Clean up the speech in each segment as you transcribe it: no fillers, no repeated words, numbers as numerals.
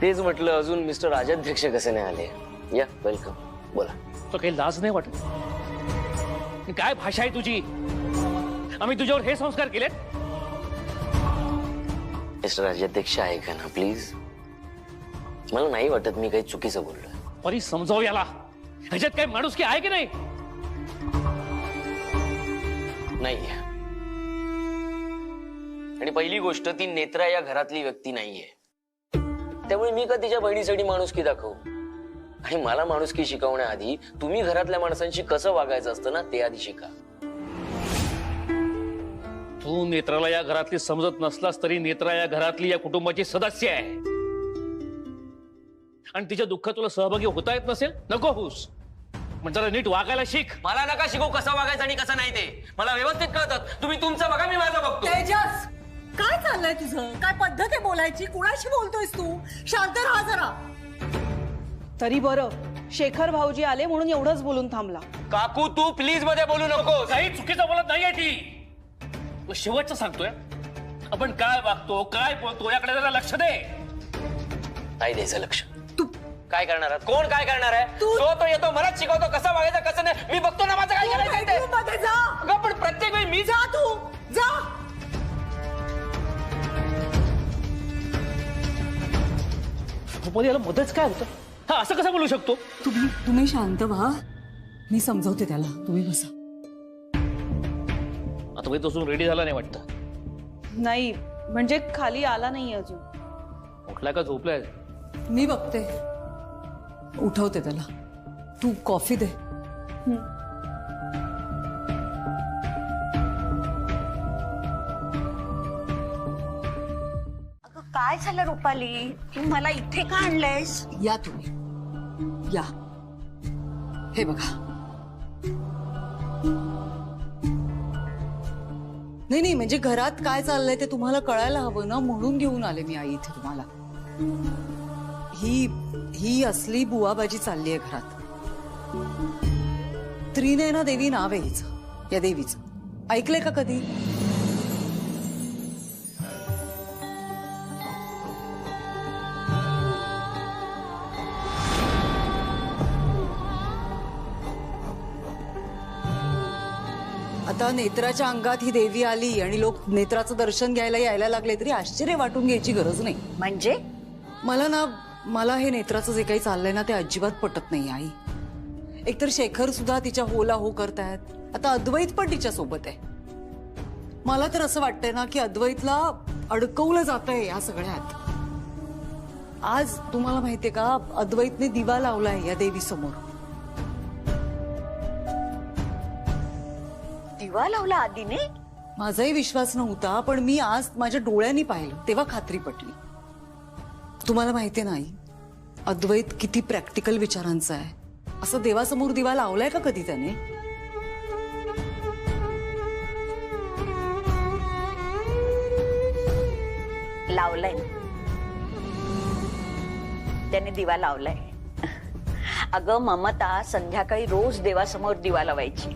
तेच म्हटलं, अजून मिस्टर राजाध्यक्ष कसे नाही आले? या, वेलकम. बोला. तो काही लाज नाही वाटत? काय भाषा आहे तुझी? आम्ही तुझ्यावर हे संस्कार केलेत? मिस्टर राजाध्यक्ष ऐका ना प्लीज. मला नाही वाटत मी काही चुकीचं बोललोय. परी समजाव याला. ह्याच्यात काही माणुसकी आहे की नाही? नाहीये. आणि पहिली गोष्ट, ती नेत्रा या घरातली व्यक्ती नाहीये. त्यामुळे मी का तिच्या बहिणीसाठी माणुसकी दाखवू? आणि मला माणुसकी शिकवण्याआधी तुम्ही घरातल्या माणसांशी कसं वागायचं असतं ना, ते आधी शिका. तू नेत्राला या घरातली समजत नसलास तरी नेत्रा या घरातली, या कुटुंबाची सदस्य आहे. आणि तिच्या दुःखात तुला सहभागी होता येत नसेल, नको होऊस. म्हणजे जरा नीट वागायला शिक. मला नका शिकू कसं वागायचं आणि कसं नाही ते. मला व्यवस्थित कळतं. तुम्ही तुमचं बघा, मी माझं बघतो. तेजस, काय चाललंय तुझं? काय पद्धत आहे बोलायची? कुणाशी बोलतोयस तू? शांत राहा जरा. तरी बरं, शेखर भाऊजी आले म्हणून एवढंच बोलून थांबला. काकू तू प्लीज मध्ये बोलू नको. काही चुकीचं बोलत नाहीये ती. शेवटचं सांगतोय, आपण काय वागतो, काय बोलतो याकडे जरा लक्ष दे. नाही द्यायचं लक्ष. तू काय करणार आहात? कोण काय करणार आहे? तो येतो, मलाच शिकवतो कसं वागायचं कसं नाही. मी बघतो ना माझं काय करायचं ते. bedroom मध्ये जा. अगं पण प्रत्येक वेळी मी जा, तू जा. मध्ये याला मदत काय होतं? हा असं कसं बोलू शकतो? तुम्ही शांत व्हा. मी समजवते त्याला. तुम्ही बसा. आता तो अजून रेडी झाला नाही वाटतं. नाही म्हणजे खाली आला नाही अजून. उठलाय का झोपलाय? मी बघते. उठवते त्याला. तू कॉफी दे. काय झालं रुपाली? तू मला इथे का आणलंयस? या तुम्ही या. हे बघा. नाही म्हणजे घरात काय चाललंय ते तुम्हाला कळायला हवं ना, म्हणून घेऊन आले मी आई इथे तुम्हाला. ही असली बुवाबाजी चालली आहे घरात. त्रिनयना देवी नाव आहे हिचं, या देवीचं. ऐकलंय का कधी? आता नेत्राच्या अंगात ही देवी आली आणि लोक नेत्राचं दर्शन घ्यायला यायला लागले तरी आश्चर्य वाटून घ्यायची गरज नाही. म्हणजे मला हे नेत्राचं जे काही चाललंय ना ते अजिबात पटत नाही आई. एकतर शेखर सुद्धा तिच्या होला हो करतायत. आता अद्वैत पण तिच्या सोबत आहे. मला तर असं वाटतंय ना की अद्वैतला अडकवलं जातंय या सगळ्यात. आज तुम्हाला माहितीये का, अद्वैतने दिवा लावलाय या देवी समोर. दिवा लावला आधीने? माझाही विश्वास नव्हता, पण मी आज माझ्या डोळ्यांनी पाहिलं तेव्हा खात्री पटली. तुम्हाला माहितीये नाही, अद्वैत किती प्रॅक्टिकल विचारांचा आहे. असं देवासमोर दिवा लावलाय का कधी त्याने? लावलाय. त्याने दिवा लावलाय. अगं ममता संध्याकाळी रोज देवासमोर दिवा लावायची.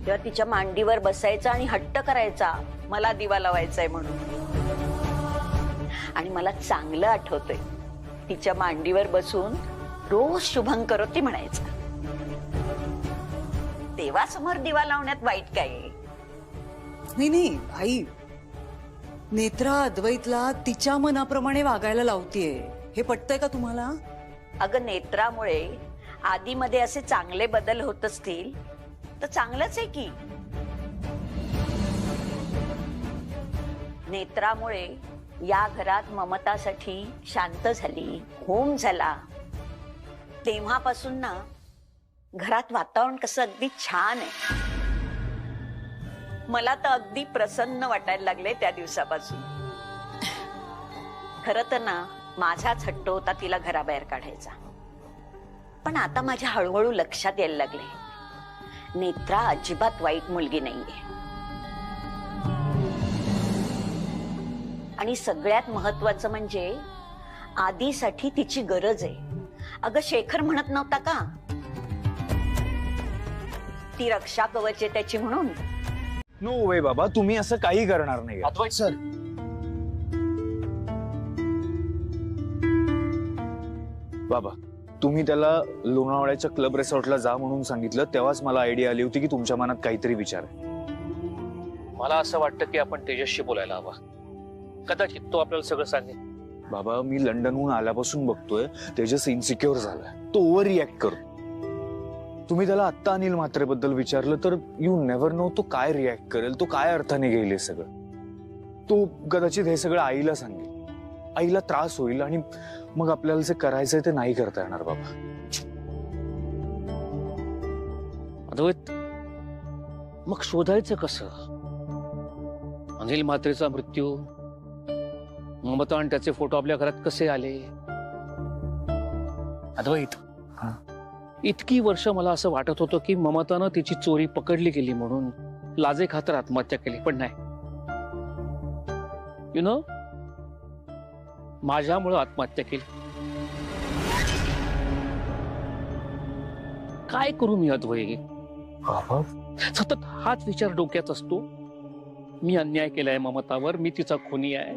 तेव्हा तिच्या मांडीवर बसायचा आणि हट्ट करायचा, मला दिवा लावायचाय म्हणून. आणि मला चांगलं आठवतंय, तिच्या मांडीवर बसून रोज शुभंकरोती म्हणायचा. देवासमोर दिवा लावण्यात वाईट काय? नाही आई, नेत्रा अद्वैतला तिच्या मनाप्रमाणे वागायला लावतीये. हे पटतंय का तुम्हाला? अगं नेत्रामुळे आधीमध्ये असे चांगले बदल होत असतील तर चांगलंच आहे की. नेत्रामुळे या घरात ममतासाठी शांत झाली, होम झाला. तेव्हापासून ना घरात वातावरण कसं अगदी छान आहे. मला तर अगदी प्रसन्न वाटायला लागले त्या दिवसापासून. खरं तर ना माझाच हट्ट होता तिला घराबाहेर काढायचा. पण आता माझ्या हळूहळू लक्षात यायला लागले, नेत्रा अजिबात वाईट मुलगी नाहीये. आणि सगळ्यात महत्वाचं म्हणजे आधीसाठी तिची गरज आहे. अगं शेखर म्हणत नव्हता का, ती रक्षा कवच आहे त्याची म्हणून? नो वे बाबा, तुम्ही असं काही करणार नाही. अद्वैत सर, बाबा, तुम्ही त्याला लोणावळ्याच्या क्लब रिसॉर्टला जा म्हणून सांगितलं तेव्हाच मला आयडिया आली होती की तुमच्या मनात काहीतरी विचार आहे. मला असं वाटतं की आपण तेजसशी बोलायला हवा. कदाचित तो आपल्याला सगळं सांगेल. बाबा, मी लंडनहून आल्यापासून बघतोय तेजस इन्सिक्युअर झालाय. तो ओव्हर रिॲक्ट करतो. तुम्ही त्याला आत्ता अनिल म्हात्रेबद्दल विचारलं तर यू नेव्हर नो तो काय रिॲक्ट करेल, तो काय अर्थाने घेईल हे सगळं. तो कदाचित हे सगळं आईला सांगेल. आईला त्रास होईल आणि मग आपल्याला जे करायचंय ते नाही करता येणार बाबा. अद्वैत, मग शोधायचं कसं? अनिल म्हात्रेचा मृत्यू, ममता आणि त्याचे फोटो आपल्या घरात कसे आले? अद्वैत, इतकी वर्ष मला असं वाटत होतं की ममतानं तिची चोरी पकडली गेली म्हणून लाजे खातर आत्महत्या केली, पण नाही. यु नो, माझ्यामुळं आत्महत्या केली. काय करू मी अद्वैत? बाबा, सतत हाच विचार डोक्यात असतो. मी अन्याय केलाय ममतावर, मी तिचा खुनी आहे.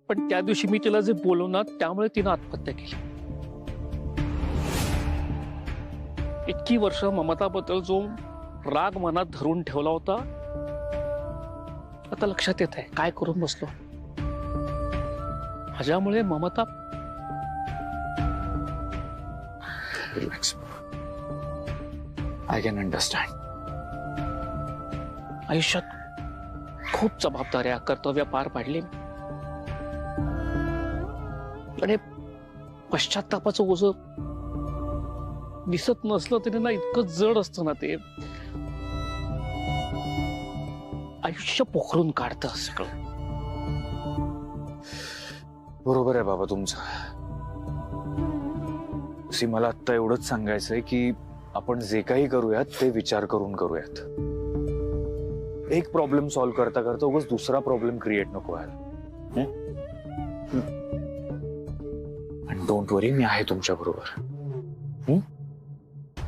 पण त्या दिवशी मी तिला जे बोललो ना, त्यामुळे तिनं आत्महत्या केली. इतकी वर्ष ममताबद्दल जो राग मनात धरून ठेवला होता, आता लक्षात येत आहे काय करून बसलो. माझ्यामुळे Mamata. Relax. I can understand. आयुष्यात खूप जबाबदाऱ्या, कर्तव्य पार पाडले आणि पश्चात्तापाचं ओझं दिसत नसलं तरी ना इतकं जड असतं ना ते. आयुष्य पोखरून काढतं सगळं. बरोबर आहे बाबा तुमचं. मला आत्ता एवढंच सांगायचंय की आपण जे काही करूयात ते विचार करून करूयात. एक प्रॉब्लेम सॉल्व्ह करता करता उगाच दुसरा प्रॉब्लेम क्रिएट नको व्हायला. आणि डोंट वरी, मी आहे तुमच्या बरोबर.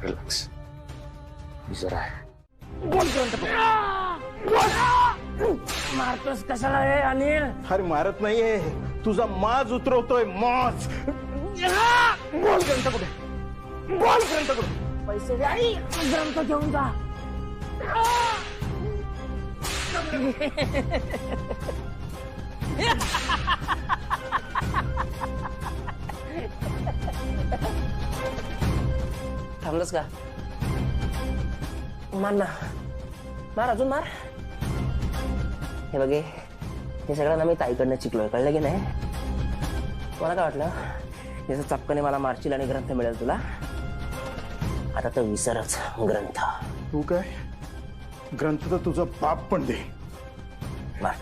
रिलॅक्स. मी जरा आहे. मारतोस कशाला हे अनिल? अरे मारत नाहीये, तुझा माज उतरवतोय. माज. बोल ग्रंथ कुठे? बोल ग्रंथ कुठे? पैसे द्या आणि ग्रंथ घेऊन जा. थांबलंस का? मार ना, मार, अजून मार. हे बघे, हे सगळं ना मी ताईकडनं शिकलोय, कळलं की नाही? मला काय वाटलं जसं चपकने मला मारशील आणि ग्रंथ मिळेल तुला. आता तर विसरच ग्रंथ. तू काय ग्रंथ तर तुझा बाप पण दे. मार.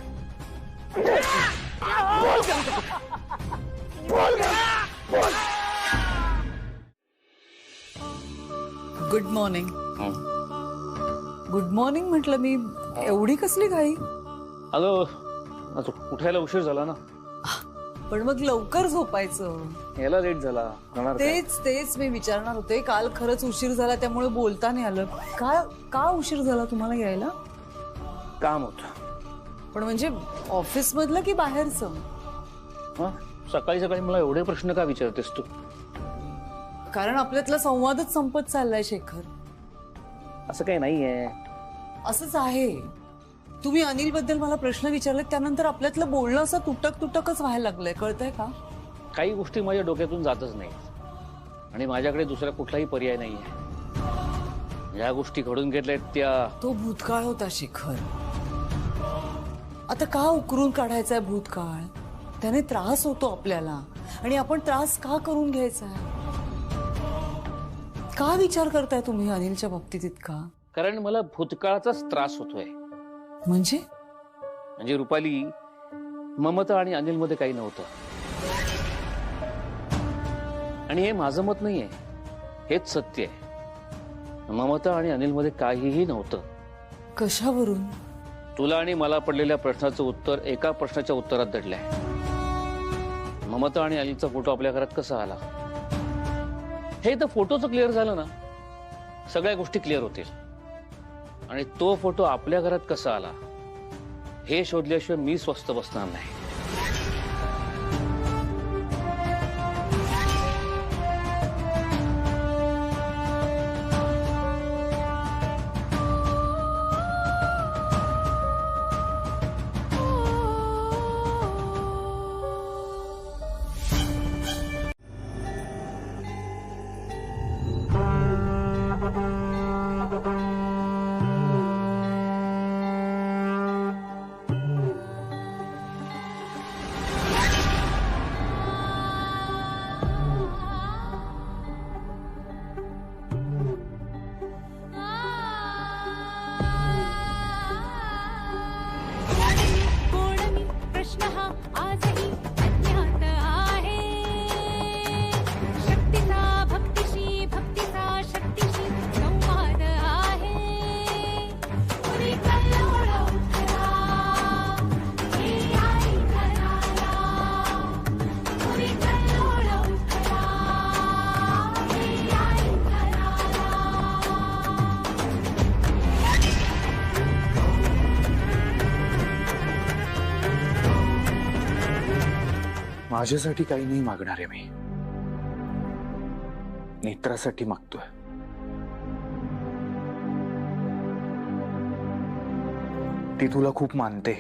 Good morning. गुड मॉर्निंग म्हटलं मी. एवढी कसली घाई? हॅलो, उठायला उशीर झाला ना. पण मग लवकर झोपायचं. यायला लेट झाला. जाणार काय? तेच मी विचारणार होते. काल खरंच उशीर झाला त्यामुळे बोलता नाही आलं. का उशीर झाला तुम्हाला यायला? काम होतं. पण म्हणजे ऑफिस मधलं की बाहेरचं? सकाळी सकाळी मला एवढे प्रश्न का विचारतेस तू? कारण आपल्यातला संवादच संपत चाललाय शेखर. असं काही नाहीये. असंच आहे. तुम्ही अनिल बद्दल मला प्रश्न विचारले त्यानंतर आपल्यातलं बोलणं असं तुटकच व्हायला लागलंय. कळतंय का? काही गोष्टी माझ्या डोक्यातून जातच नाही आणि माझ्याकडे दुसरा कुठलाही पर्याय नाहीये. ज्या गोष्टी घडून घेतल्यात त्या. तो भूतकाळ होता शेखर. आता का उकरून काढायचाय भूतकाळ? त्याने त्रास होतो आपल्याला आणि आपण त्रास का करून घ्यायचा? का विचार करताय तुम्ही अनिलच्या बाबतीत इतका? कारण मला भूतकाळाचाच त्रास होतोय. म्हणजे रुपाली, ममता आणि अनिल मध्ये काही नव्हतं. आणि हे माझं मत नाहीये, हेच सत्य आहे. ममता आणि अनिल मध्ये काहीही नव्हतं. कशावरून? तुला आणि मला पडलेल्या प्रश्नाचं उत्तर एका प्रश्नाच्या उत्तरात दडलंय. ममता आणि अनिलचा फोटो आपल्या घरात कसा आला? हे तर फोटोचं क्लिअर झालं ना, सगळ्या गोष्टी क्लिअर होतील. आणि तो फोटो आपल्या घरात कसा आला हे शोधल्याशिवाय मी स्वस्थ बसणार नाही. माझ्यासाठी काही नाही मागणार आहे मी, नेत्रासाठी मागतोय. ती तुला खूप मानते.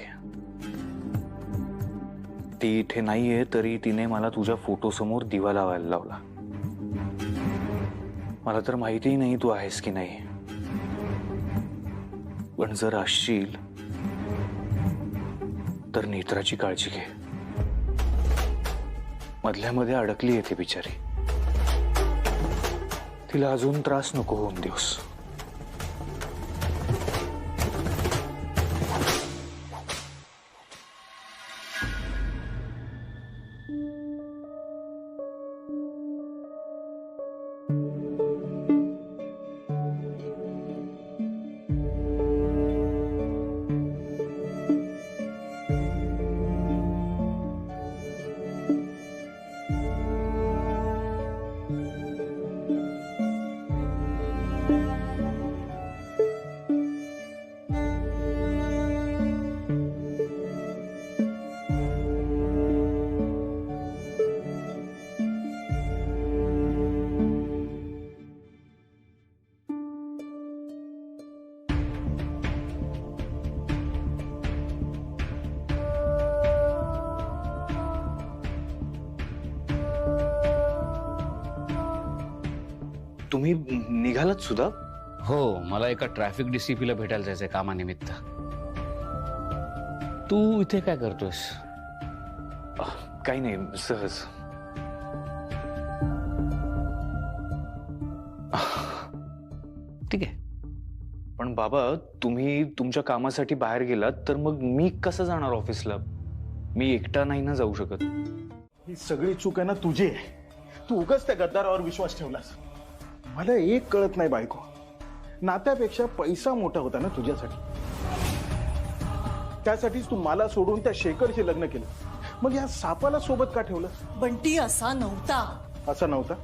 ती इथे नाहीये तरी तिने मला तुझ्या फोटो समोर दिवा लावायला लावला. मला तर माहितीही नाही तू आहेस की नाही, पण जर असशील तर नेत्राची काळजी घे. मधल्या मध्ये अडकली आहे ती बिचारी, तिला अजून त्रास नको होऊन देऊस. तुम्ही निघालात सुद्धा? हो, मला एका ट्रॅफिक डीसीपीला भेटायला जायचंय कामानिमित्त. तू इथे काय करतोयस? काही नाही, सहज. ठीक आहे. पण बाबा, तुम्ही तुमच्या कामासाठी बाहेर गेलात तर मग मी कसं जाणार ऑफिसला? मी एकटा नाही ना जाऊ शकत. ही सगळी चूक आहे ना तुझी आहे. तू उगाच त्या गद्दारावर विश्वास ठेवलास. मला एक कळत नाही बायको, नात्यापेक्षा पैसा मोठा होता ना तुझ्यासाठी. त्यासाठीच तू मला सोडून त्या शेखरशी लग्न केलं. मग या सापाला सोबत का ठेवलं? बंटी असा नव्हता. असं नव्हता?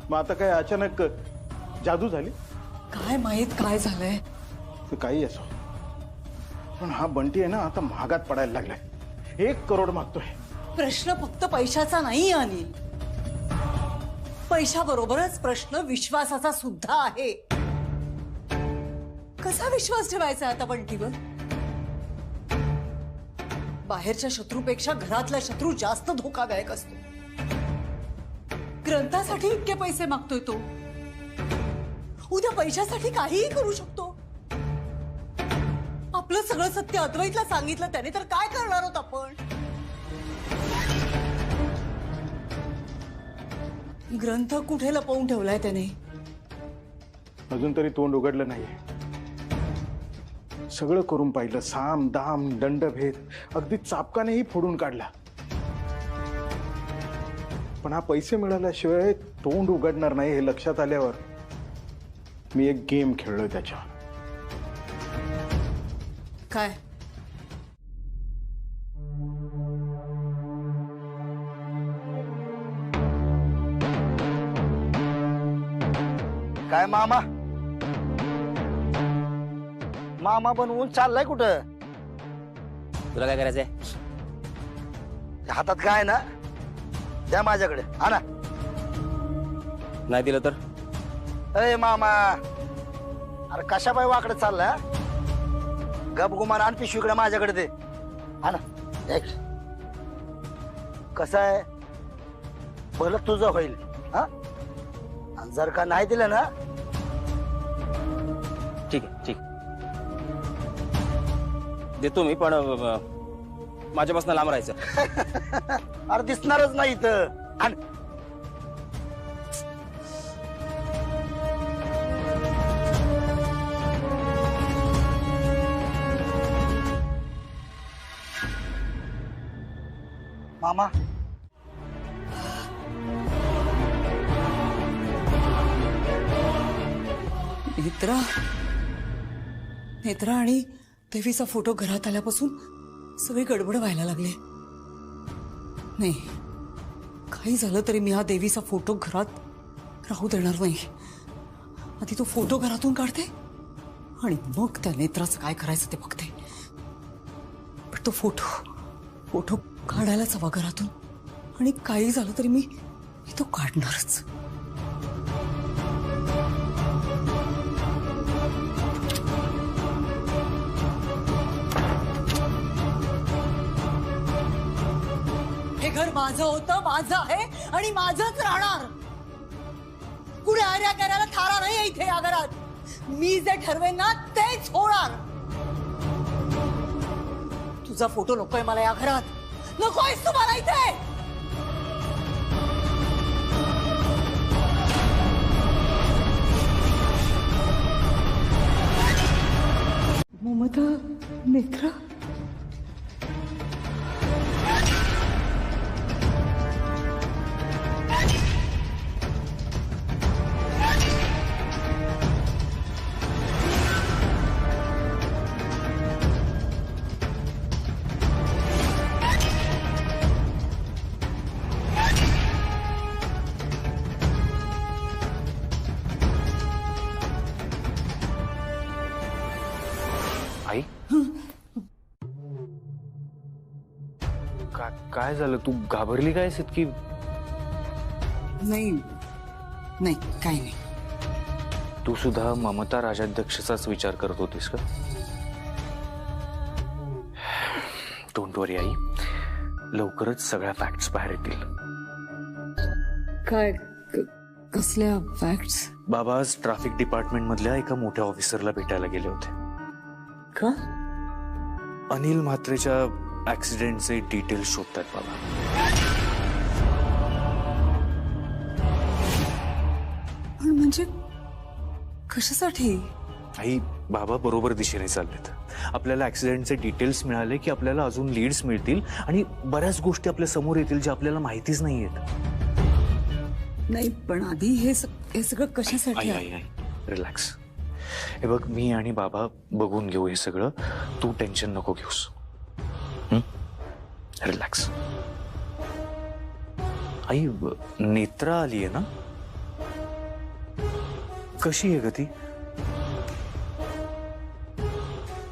मग आता काय अचानक जादू झाली? काय माहित काय झालंय. ते काही असो, पण हा बंटी आहे ना आता महागात पडायला लागलाय. 1 करोड मागतोय. प्रश्न फक्त पैशाचा नाही अनिल, पैशाबरोबरच प्रश्न विश्वासाचा सुद्धा आहे. कसा विश्वास ठेवायचा आता बंटीवर? बाहेरच्या शत्रूपेक्षा घरातला शत्रू जास्त धोकादायक असतो. ग्रंथासाठी इतके पैसे मागतोय तो, उद्या पैशासाठी काहीही करू शकतो. आपलं सगळं सत्य अद्वैतला सांगितलं त्याने तर काय करणार आहोत आपण? ग्रंथ कुठे लपवून ठेवलाय त्याने? अजून तरी तोंड उघडलं नाहीये. सगळं करून पाहिलं, साम दाम दंडभेद, अगदी चापकानेही फोडून काढला. पण हा पैसे मिळाल्याशिवाय तोंड उघडणार नाही हे लक्षात आल्यावर मी एक गेम खेळलोय त्याच्यावर. काय? काय मामा मामा बनवून चाललाय कुठं? तुला काय करायचंय? हातात काय ना द्या माझ्याकडे. हा ना. नाही दिलं तर? अरे मामा, अरे कशा बाय वाकडे चाललाय? गपगुमान आण पिशवीकडे माझ्याकडे दे. हा ना. कसं आहे, भलं तुझं होईल. हा, जर का नाही दिलं ना. ठीक आहे, ठीक देतो मी, पण माझ्यापासून लांब राहायचं. अरे दिसणारच नाही इथं. आण. मामा, नेत्रा आणि देवीचा फोटो घरात आल्यापासून सगळी गडबड व्हायला लागले. नाही, काही झालं तरी मी हा देवीचा फोटो घरात राहू देणार नाही. आधी तो फोटो घरातून काढते आणि मग त्या नेत्राचं काय करायचं ते बघते. पण तो फोटो काढायलाच हवा घरातून. आणि काही झालं तरी मी तो काढणारच. हे घर माझं होतं, माझं आहे आणि माझंच राहणार. कुठे आर्या करायला थारा नाही इथे या घरात. मी जे ठरवेन ना तेच होणार. तुझा फोटो नकोय मला या घरात. नकोयस तुम्हाला इथे. ममता नेत्रा आई काय झालं? तू घाबरली काय इतकी? नाही नाही काही नाही. तू सुद्धा ममता राजाध्यक्षाचाच विचार करत होतीस का? डोंट वरी आई, लवकरच सगळ्या फॅक्ट्स बाहेर येतील. काय कसल्या फॅक्ट्स? बाबा आज ट्रॅफिक डिपार्टमेंट मधल्या एका मोठ्या ऑफिसरला भेटायला गेले होते. का? अनिल म्हात्रेच्या ऍक्सिडेंटचे डिटेल्स शोधतात बाबा. पण म्हणजे कशासाठी? आई, बाबा बरोबर दिशेने चाललेत. आपल्याला ऍक्सिडेंटचे डिटेल्स मिळाले की आपल्याला अजून लीड्स मिळतील आणि बऱ्याच गोष्टी आपल्या समोर येतील ज्या आपल्याला माहितीच नाहीयेत. नाही पण आधी हे सगळं कशासाठी? आई आई आई रिलॅक्स. हे बघ, मी आणि बाबा बघून घेऊ हे सगळं. तू टेन्शन नको घेऊस. रिलॅक्स. आई, नेत्रा आली आहे ना? कशी आहे ग ती?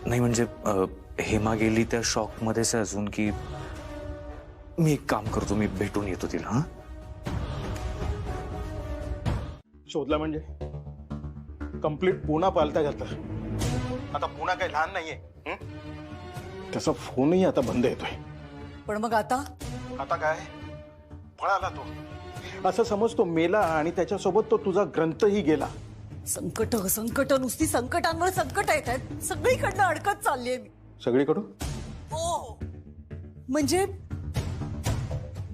नाही म्हणजे हेमा गेली त्या शॉक मध्येच अजून की? मी एक काम करतो, मी भेटून येतो तिला. हा, शोधला म्हणजे कंप्लीट पुणा पालता घातला. आता पुणा काही लहान नाहीये. त्याचा फोनही आता बंद येतोय. पण मग आता काय पळाला तो. असं समज तो मेला आणि त्याच्यासोबत तो तुझा ग्रंथही गेला. संकट संकट नुसती संकटांवर संकट येत आहेत. सगळीकडनं अडकत चाललीये मी. सगळीकडून? हो म्हणजे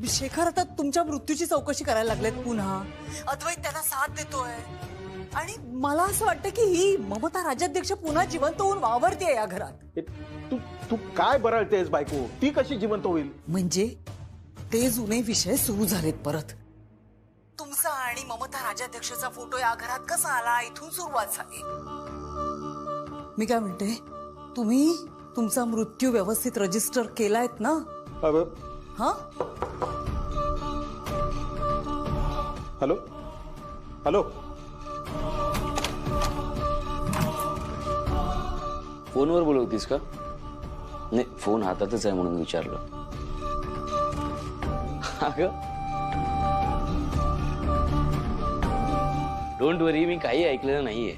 शेखर आता तुमच्या मृत्यूची चौकशी करायला लागलेत पुन्हा. अद्वैत त्यांना साथ देतोय आणि मला असं वाटतं की ही ममता राज्याध्यक्ष पुन्हा जिवंत होऊन वावरते या घरात. तू काय बरळतेस बायको? ती कशी जिवंत होईल? म्हणजे ते जुने विषय सुरू झालेत परत. तुमचा आणि ममता राज्याध्यक्षाचा फोटो या घरात कसा आला इथून सुरुवात झाली. मी काय म्हणते, तुम्ही तुमचा मृत्यू व्यवस्थित रजिस्टर केलायत ना? हा? Hello hello. फोनवर बोलवतीस का? नाही, फोन हातातच आहे म्हणून विचारलं. अगं डोंट वरी, मी काही ऐकलेलं नाहीये.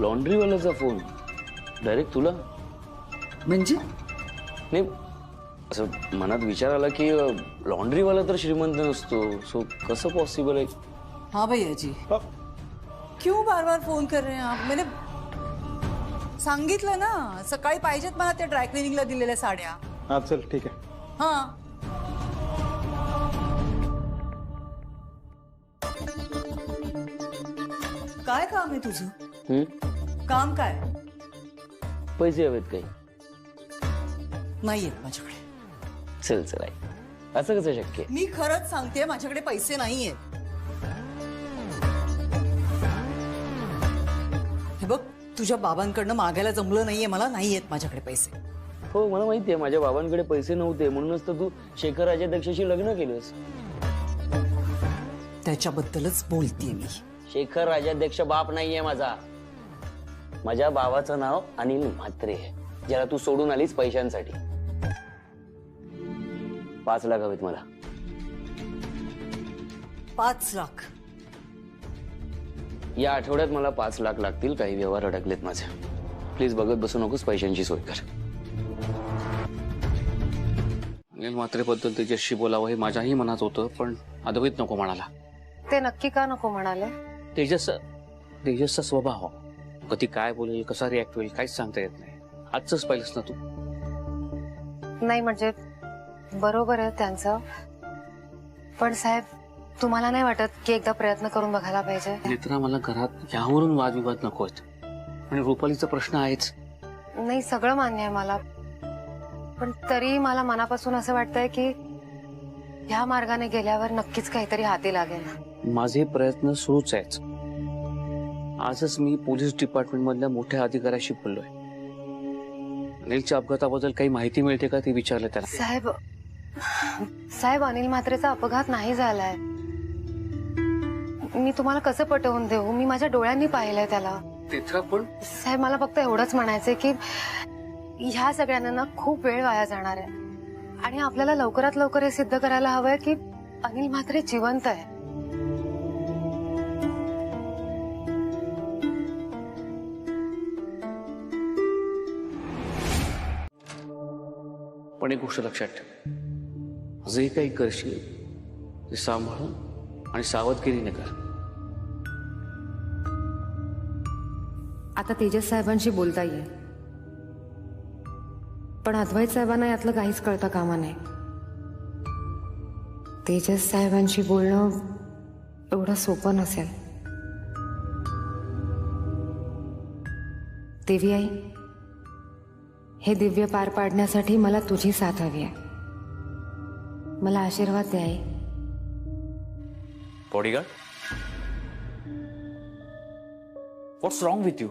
लॉन्ड्रीवाल्याचा फोन डायरेक्ट तुला? म्हणजे नाही, असं मनात विचार आला की लॉन्ड्रीवाला तर श्रीमंत नसतो, सो कसं पॉसिबल आहे? हाँ भैया जी, क्यों बार बार फोन कर रहे हैं आप? मैंने सांगितलं ना सकाळी पाहिजेत मला त्या ड्राय क्लिनिंगला दिलेल्या साड्या. हा चल ठीक आहे. हा काय काम आहे तुझं? काम काय? पैसे हवेत काही? नाहीयेत माझ्याकडे. चल चल आई, असं कसं शक्य? मी खरंच सांगते, माझ्याकडे पैसे नाहीयेत. हे बघ, तुझ्या बाबांकडनं मागायला जमलं नाहीये मला. नाहीयेत माझ्याकडे पैसे. हो मला माहितीये, माझ्या बाबांकडे पैसे नव्हते म्हणूनच तर तू शेखर राज्याध्यक्षाशी लग्न केलंस. त्याच्याबद्दलच बोलतीये मी. शेखर राज्याध्यक्ष बाप नाहीये माझा. माझ्या बाबाचं नाव अनिल म्हात्रे आहे, ज्याला तू सोडून आलीस पैशांसाठी. 5 लाख हवेत मला. 5 लाख? या आठवड्यात मला 5 लाख लागतील. काही व्यवहार अडकलेत माझे. प्लीज बघत बसू नकोस, पैशांची सोय कर. अनिल म्हात्रेबद्दल त्याच्याशी बोलावं हे माझ्याही मनात होतं, पण अद्वैत नको म्हणाला. ते नक्की का नको म्हणाले? तेजसचा स्वभाव, कधी काय बोलेल, कसा रिॲक्ट होईल काहीच सांगता येत नाही. आजच पाहिलंस ना तू. नाही म्हणजे बरोबर आहे त्यांचं, पण साहेब तुम्हाला नाही वाटत की एकदा प्रयत्न करून बघायला पाहिजे? नेत्रा, मला घरात यावरून वादविवाद नको आहेत. आणि रुपालीचा प्रश्न आहेच. नाही सगळं मान्य आहे मला, पण तरी मला मनापासून असं वाटतंय की ह्या मार्गाने गेल्यावर नक्कीच काहीतरी हाती लागेल. माझे प्रयत्न सुरूच आहेत. आजच मी पोलीस डिपार्टमेंट मधल्या मोठ्या अधिकाऱ्याशी बोललोय. अनिलच्या अपघाताबद्दल काही माहिती मिळते का ते विचारलं त्याला. साहेब अनिल म्हात्रेचा अपघात नाही झालाय. मी तुम्हाला कसं पटवून देऊ? मी माझ्या डोळ्यांनी पाहिलंय त्याला. नेत्रा, पण साहेब मला फक्त एवढंच म्हणायचंय की ह्या सगळ्यांना ना खूप वेळ वाया जाणार आहे आणि आपल्याला लवकरात लवकर हे सिद्ध करायला हवंय की अनिल म्हात्रे जिवंत आहे. पण एक गोष्ट लक्षात ठेव, जे काही करशील ते सांभाळून आणि सावधगिरीने कर. आता तेजस साहेबांशी बोलता येईल, पण अद्वैत साहेबांना यातलं काहीच कळता कामा नये. तेजस साहेबांशी बोलणं एवढं सोपं नसेल. देवी आई, हे दिव्य पार पाडण्यासाठी मला तुझी साथ हवी आहे. मला आशीर्वाद द्या आई. Bodyguard, what's wrong with you?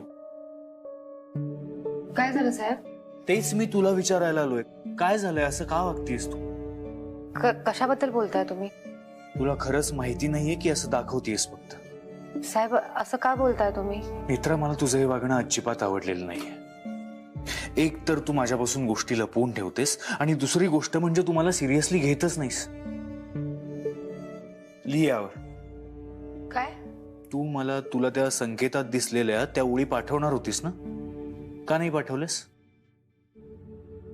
काय झालं साहेब? तेच मी तुला विचारायला आलोय. काय झालंय? असं का वागतीयस तू? कशाबद्दल बोलताय तुम्ही? तुला खरंच माहिती नाहीये की असं दाखवतीयस फक्त? साहेब असं का बोलताय तुम्ही? मित्रा, मला तुझं हे वागणं अजिबात आवडलेलं नाहीये. एक तर तू माझ्यापासून गोष्टी लपवून ठेवतेस आणि दुसरी गोष्ट म्हणजे तू मला सिरियसली घेतच नाहीस. लिहावर काय? तू मला तुला त्या संकेतात दिसलेल्या त्या ओळी पाठवणार होतीस ना? का नाही पाठवलेस?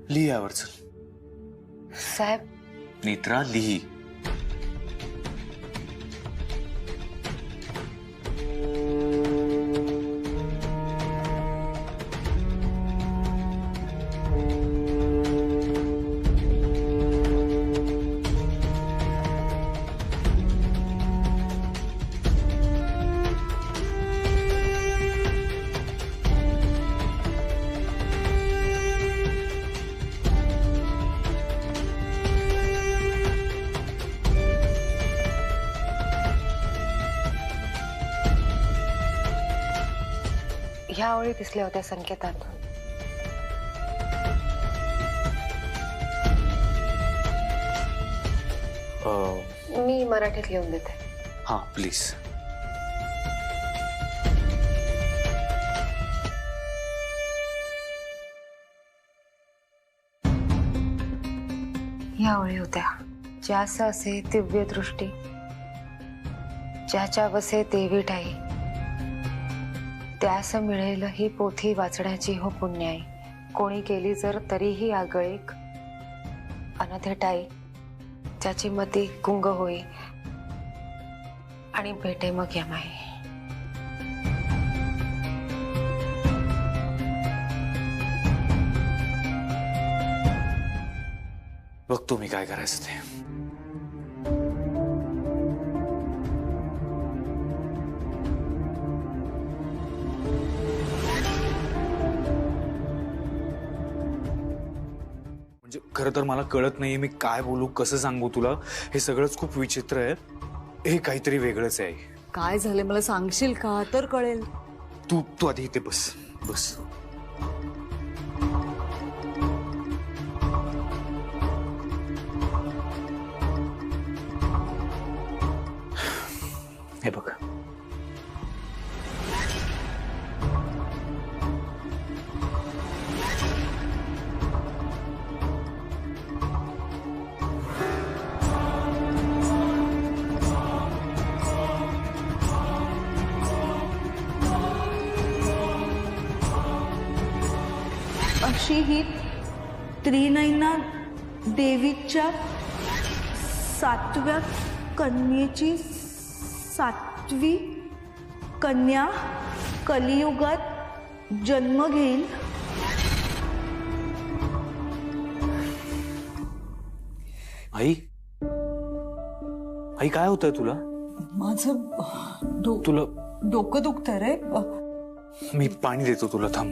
लिहावर चल. साहेब नेत्रा, लिही. ह्या ओळी दिसल्या होत्या संकेतात. मी मराठीत लिहून देते. हा प्लीज. ह्या ओळी होत्या. ज्यास असे दिव्य दृष्टी, ज्याच्या बसे देवी ठाई, त्यास मिळेल ही पोथी वाचण्याची हो पुण्याई. कोणी केली जर तरीही आगळीक, अनथेटाई, ज्याची मती गुंग होई आणि भेटे मग यमाई. बघतो मी काय करायचं ते. म्हणजे खरं तर मला कळत नाहीये मी काय बोलू, कसं सांगू तुला. हे सगळंच खूप विचित्र आहे. हे काहीतरी वेगळंच आहे. काय झालं मला सांगशील का? तर कळेल. तू आधी इथे बस बस. हे बघ, अशी ही त्रिनयना देवीच्या 7व्या कन्येची 7वी कन्या कलियुगात जन्म घेईल. आई आई काय होतंय तुला? माझं तुला डोकं दुखतंय रे. मी पाणी देतो तुला, थांब.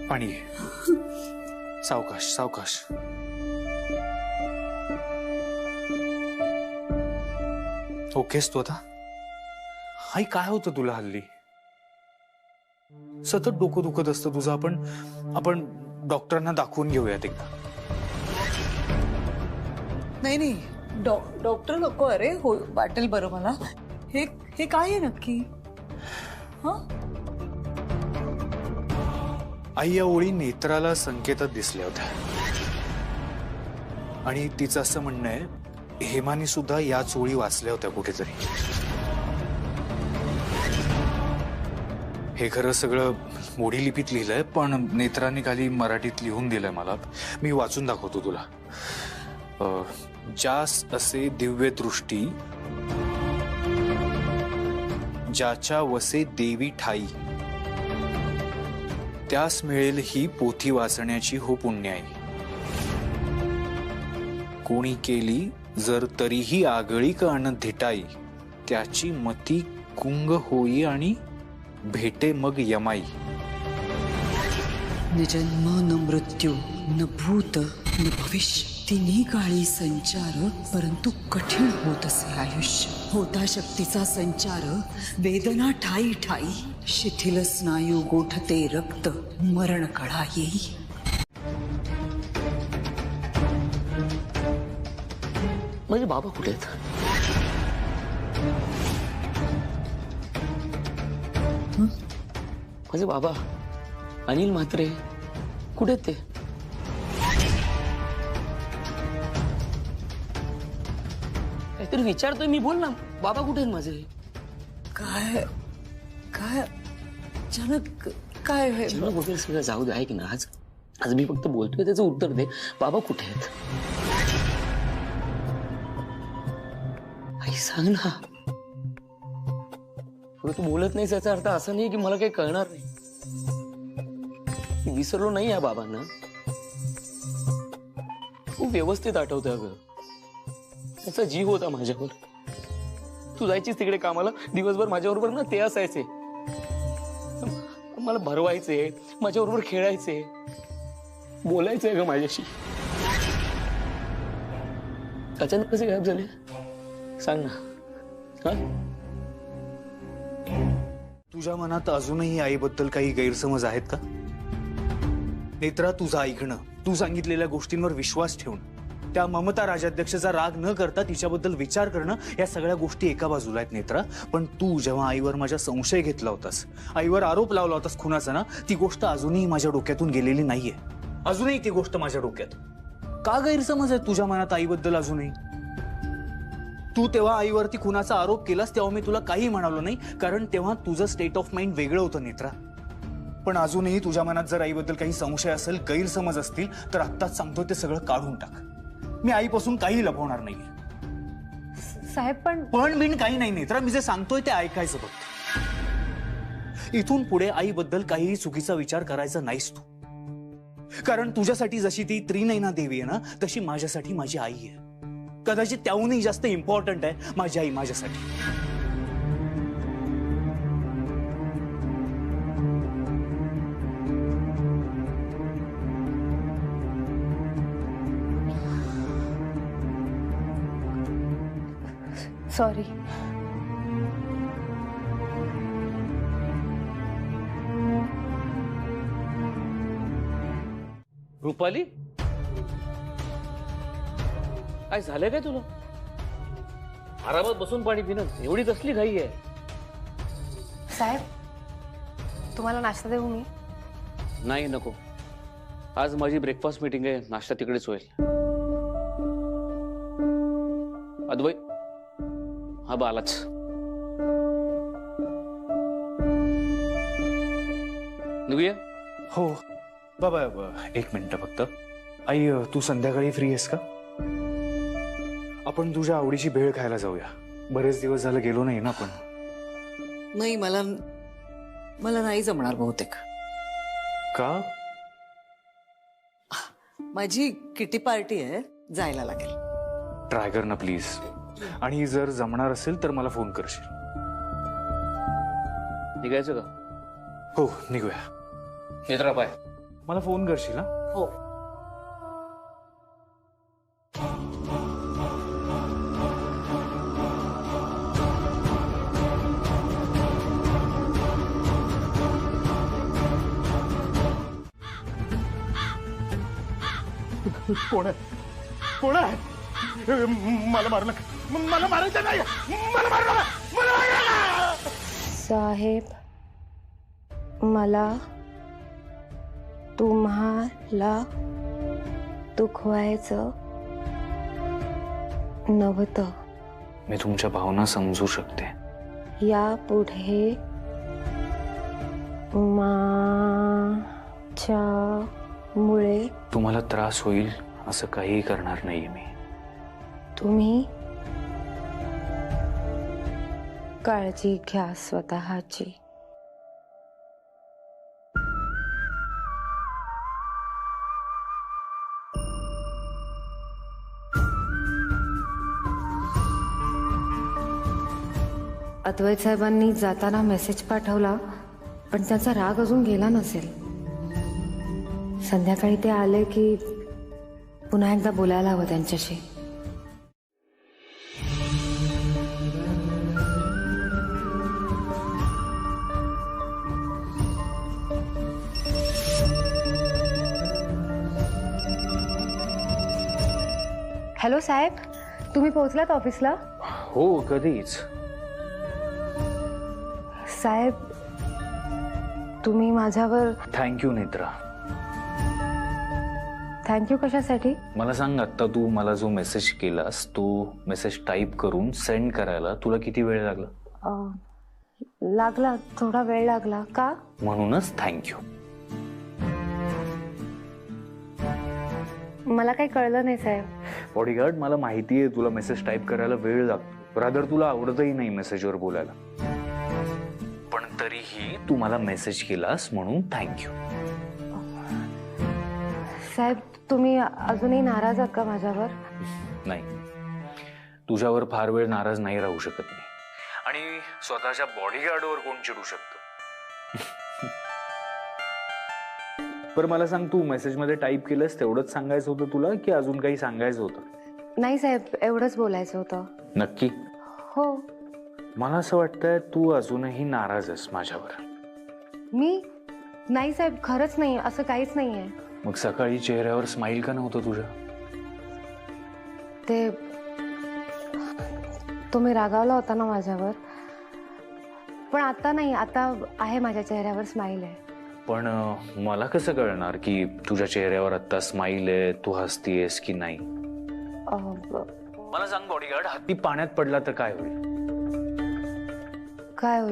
पाणी घे. सावकाश सावकाश. ओकेस तू आता? आई काय होतं तुला हल्ली? सतत डोकं दुखत असतं तुझं. आपण डॉक्टरांना दाखवून घेऊयात एकदा. नाही नाही डॉक्टर नको. अरे हो वाटेल बरं मला. हे काय आहे नक्की? हा आई या ओळी नेत्राला संकेतात दिसल्या होत्या आणि तिचं असं म्हणणं आहे हेमानी सुद्धा याच ओळी वाचल्या होत्या कुठेतरी. हे खरं सगळं मोडी लिपीत लिहिलंय पण नेत्राने खाली मराठीत लिहून दिलंय मला. मी वाचून दाखवतो तुला. ज्यास असे दिव्य दृष्टी ज्याच्या वसे देवी ठाई त्यास मिळेल ही पोथी वाचण्याची हो पुण्याई. कोणी केली जर तरीही आगळीक अन धिटाई त्याची मती कुंग होई आणि भेटे मग यमाई. न जन्म न मृत्यू न भूत न भविष्य तिन्ही काळी संचार परंतु कठीण होत असे आयुष्य. होता शक्तीचा संचार वेदना ठाई ठाई शिथिल स्नायू गोठते रक्त मरण कळा येई. म्हणजे बाबा कुठे आहेत? माझे बाबा अनिल म्हात्रे कुठे आहेत ते? काहीतरी विचारतोय मी. बोल ना बाबा कुठे आहेत माझे? काय काय अचानक काय आहे? अचानक वगैरे सगळं जाऊ दे. आहे की ना, आज मी फक्त बोलतोय त्याचं उत्तर दे. बाबा कुठे आहेत? आई सांग ना. तू बोलत नाहीस याचा अर्थ असा नाही की मला काही कळणार नाही. मी विसरलो नाही या बाबांना. खूप व्यवस्थित आठवतोय अगं. त्याचा जीव होता माझ्यावर. तू जायचीस तिकडे कामाला, दिवसभर माझ्याबरोबर ना ते असायचे. मला भरवायचे, माझ्याबरोबर खेळायचे, बोलायचे ग माझ्याशी. अचानक कसे गायब झाले सांग ना. हा तुझ्या मनात अजूनही आईबद्दल काही गैरसमज आहेत का? नेत्रा, तुझं ऐकणं, तू सांगितलेल्या गोष्टींवर विश्वास ठेवणं, त्या ममता राजाध्यक्षाचा राग न करता तिच्याबद्दल विचार करणं, या सगळ्या गोष्टी एका बाजूला आहेत नेत्रा. पण तू जेव्हा आईवर माझ्या संशय घेतला होतास, आईवर आरोप लावला होतास खुनाचा ना, ती गोष्ट अजूनही माझ्या डोक्यातून गेलेली नाहीये. अजूनही ती गोष्ट माझ्या डोक्यात. का गैरसमज आहे तुझ्या मनात आईबद्दल अजूनही? तू तेव्हा आईवरती खुनाचा आरोप केलास तेव्हा मी तुला काही म्हणालो नाही, कारण तेव्हा तुझं स्टेट ऑफ माइंड वेगळं होतं नेत्रा. पण अजूनही तुझ्या मनात जर आईबद्दल काही संशय असेल, गैरसमज असतील, तर आत्ताच सांगतो ते सगळं काढून टाक. मी आईपासून काही लपवणार नाहीये. साहेब पण बिन काही नाही नेत्रा. मी जे सांगतोय ते ऐकायचं फक्त. इथून पुढे आईबद्दल काहीही चुकीचा विचार करायचा नाहीस तू. कारण तुझ्यासाठी जशी ती त्रिनयना देवी आहे ना, तशी माझ्यासाठी माझी आई आहे. कदाचित त्याहूनही जास्त इम्पॉर्टंट आहे माझी आई माझ्यासाठी. सॉरी. रुपाली, काय झालंय काय तुला? आरामात बसून पाणी पिणं एवढी कसली घाई आहे? साहेब, तुम्हाला नाश्ता देऊ मी? नाही नको. आज माझी ब्रेकफास्ट मीटिंग आहे, नाश्ता तिकडेच होईल. अद्वैत, हा बालाच. निघूया. हो बाबा एक मिनिट फक्त. आई तू संध्याकाळी फ्री आहेस का? आपण तुझ्या आवडीची भेळ खायला जाऊया. बरेच दिवस झाले गेलो नाही ना आपण. नाही, मला नाही जमणार बहुतेक. का? माझी किटी पार्टी आहे, जायला लागेल. ट्राय कर ना प्लीज. आणि जर जमणार असेल तर मला फोन करशील. निघायचं का? हो निघूया. नेत्रा पाय. मला फोन करशील ना? हो. कोण आहे? कोण आहे? मला मारू नका. मला मारायचं नाही. मला मारू नका. मला मारू नका. साहेब, मला तुम्हाला दुखवायचं नव्हतं. मी तुमच्या भावना समजू शकते. यापुढे माझ्यामुळे तुम्हाला त्रास होईल असं काहीही करणार नाहीये मी. तुम्ही काळजी घ्या स्वतःची. अद्वैत साहेबांनी जाताना मेसेज पाठवला, पण त्याचा राग अजून गेला नसेल. संध्याकाळी ते आले की पुन्हा एकदा बोलायला हवं त्यांच्याशी. हॅलो साहेब, तुम्ही पोहोचलात ऑफिसला? हो कधीच. साहेब, तुम्ही माझ्यावर थँक्यू नेत्रा. थँक्यू कशासाठी? मला सांग, आता तू मला जो मेसेज केलास तो मेसेज टाईप करून सेंड करायला तुला किती वेळ लागला? लागला, थोडा वेळ लागला. का? म्हणूनच थँक्यू. मला काही कळलं नाही साहेब. बॉडीगार्ड, मला माहिती आहे तुला मेसेज टाईप करायला वेळ लागतो. रादर तुला आवडतही नाही मेसेजवर बोलायला, पण तरीही तू मला मेसेज केलास म्हणून थँक्यू. साहेब, तुम्ही अजूनही नाराज आहात का माझ्यावर? नाही, तुझ्यावर फार वेळ नाराज नाही राहू शकत मी. आणि स्वतःच्या बॉडीगार्डवर कोण चिडू शकतो? पर मला सांग, तू मेसेज मध्ये टाईप केलंस तेवढंच सांगायचं होतं तुला की अजून काही सांगायचं होतं? नाही साहेब, एवढंच बोलायचं होतं. नक्की? हो. मला असं वाटतंय तू अजूनही नाराज आहेस माझ्यावर. मी नाही साहेब, खरंच नाही, असं काहीच नाहीये. मग सकाळी चेहऱ्यावर स्माइल का नव्हतं तुझ्या? ते तुम्ही रागावला होता ना माझ्यावर, पण आता नाही, आता आहे, माझ्या चेहऱ्यावर स्माइल आहे. पण मला कसं कळणार की तुझ्या चेहऱ्यावर आता स्माइल आहे, तू हसतीयस की नाही? मला सांग बॉडीगार्ड, हत्ती पाण्यात पडला तर काय होईल? काय होईल?